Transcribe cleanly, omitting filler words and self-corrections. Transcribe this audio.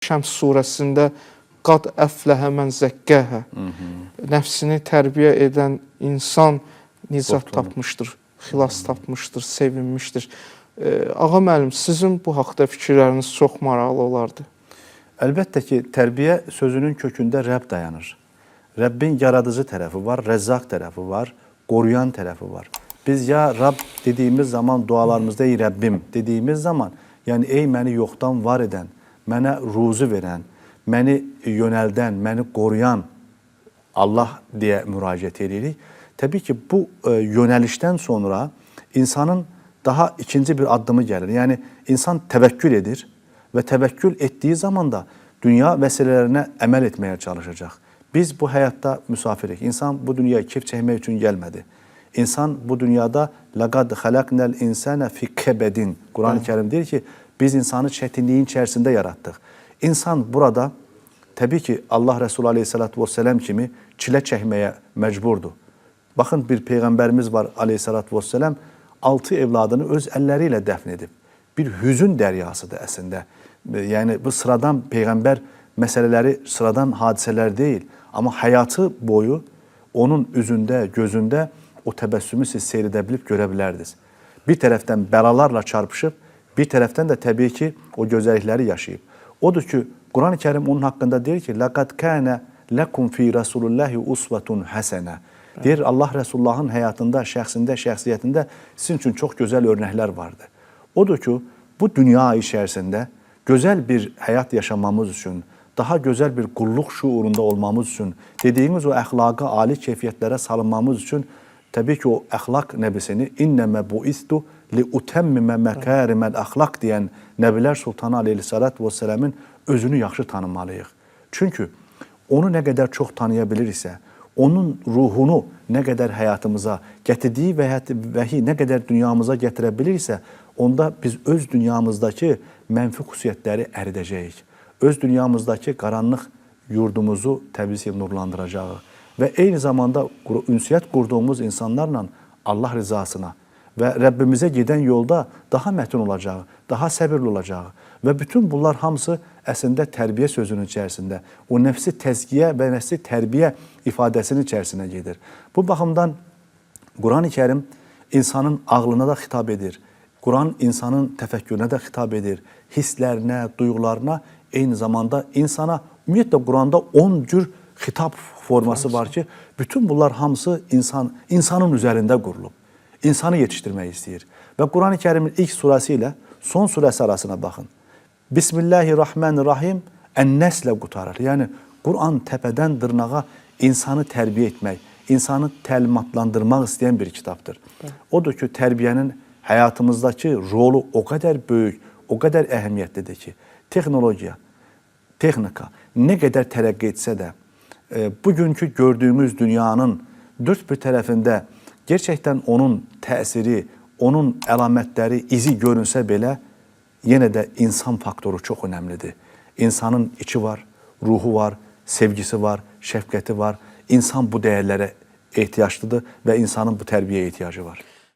Şəms surəsində qad əfləhə mən zəkkəhə, nəfsini tərbiyə edən insan nicat tapmışdır, xilas tapmışdır, sevinmişdir. Ağa müəllim, sizin bu haqda fikirləriniz çox maraqlı olardı. Əlbəttə ki, tərbiyə sözünün kökündə Rəbb dayanır. Rəbbin yaradıcı tərəfi var, rəzzaq tərəfi var, qoruyan tərəfi var. Biz ya Rəbb dediyimiz zaman dualarımızda ey Rəbbim dediyimiz zaman, yəni ey məni yoxdan var edən, mənə ruzu verən, məni yönəldən, məni qoruyan Allah deyə müraciət edirik. Təbii ki, bu yönəlişdən sonra insanın daha ikinci bir addımı gəlir. Yəni, insan təvəkkül edir və təvəkkül etdiyi zaman da dünya vəsilərinə əməl etməyə çalışacaq. Biz bu həyatda müsafirik. İnsan bu dünyaya keyf çəkmək üçün gəlmədi. İnsan bu dünyada laqad xalaqnal insana fi kabadin. Quran-ı Kərim deyir ki, biz insanı çətinliyin içərisində yaratdıq. İnsan burada təbii ki, Allah Resulü Aleyhisselatü Vesselam kimi çilə çəkməyə məcburdur. Baxın, bir peyğəmbərimiz var Aleyhisselatü Vesselam 6 evladını öz əlləri ilə dəfn edib. Bir hüzün dəryasıdır əslində. Yəni, bu sıradan peyğəmbər məsələləri, sıradan hadisələr deyil. Amma həyatı boyu onun üzündə, gözündə o təbəssümü siz seyr edə bilib görə bilərdiniz. Bir tərəfdən bəlalarla çarpışıb, bir tərəfdən də təbii ki, o gözəllikləri yaşayıb. Odur ki, Quran-ı Kərim onun haqqında deyir ki, لَقَدْ كَانَ لَكُمْ فِي رَسُولُ اللّٰهِ اُسْوَةٌ حَسَنَةٌ. Deyir, Allah Resulullah'ın həyatında, şəxsində, şəxsiyyətində sizin üçün çox gözəl örnəklər vardı. Odur ki, bu dünya içərisində gözəl bir həyat yaşamamız üçün, daha gözəl bir qulluq şuurunda olmamız üçün, dediyimiz o əxlaqa, ali keyfiyyətlərə salınmamız üçün, təbii ki, o əxlaq nəbisini innəmə buistu li utəmmimə məkəriməl əxlaq deyən Nəbilər Sultanı Aleyhisselatü Vesselam'ın özünü yaxşı tanımalıyıq. Çünki onu nə qədər çox tanıya bilirsə, onun ruhunu nə qədər həyatımıza gətirdiyi vəhi nə qədər dünyamıza gətirə bilirsə, onda biz öz dünyamızdakı mənfi xüsusiyyətləri əridəcəyik. Öz dünyamızdakı qaranlıq yurdumuzu təbii ki, nurlandıracağıq. Və eyni zamanda ünsiyyət qurduğumuz insanlarla Allah rızasına və Rəbbimizə gedən yolda daha mətin olacağı, daha səbirli olacağı və bütün bunlar hamısı əslində tərbiyə sözünün içərisində, o nəfsi təzkiyə və nəfsi tərbiyə ifadəsinin içərisinə gedir. Bu baxımdan Quran-ı Kərim insanın ağlına da xitab edir, Quran insanın təfəkkürünə də xitab edir, hisslərinə, duyğularına, eyni zamanda insana, ümumiyyətlə Quranda 10 cür xitab forması var ki, bütün bunlar hamısı insanın üzərində qurulub. İnsanı yetişdirmək istəyir. Və Quran-ı Kərimin ilk surəsi ilə son surəsi arasına baxın. Bismillahirrahmanirrahim Ən-Nəslə qutarır. Yəni, Quran təpədən dırnağa insanı tərbiyə etmək, insanı təlimatlandırmaq istəyən bir kitabdır. Odur ki, tərbiyənin həyatımızdakı rolu o qədər böyük, o qədər əhəmiyyətlidir ki, texnologiya, texnika nə qədər tərəqqi etsə də, bugünkü gördüyümüz dünyanın dörd bir tərəfində gerçəkdən onun təsiri, onun əlamətləri, izi görünsə belə, yenə də insan faktoru çox önəmlidir. İnsanın içi var, ruhu var, sevgisi var, şəfqəti var. İnsan bu dəyərlərə ehtiyaclıdır və insanın bu tərbiyəyə ehtiyacı var.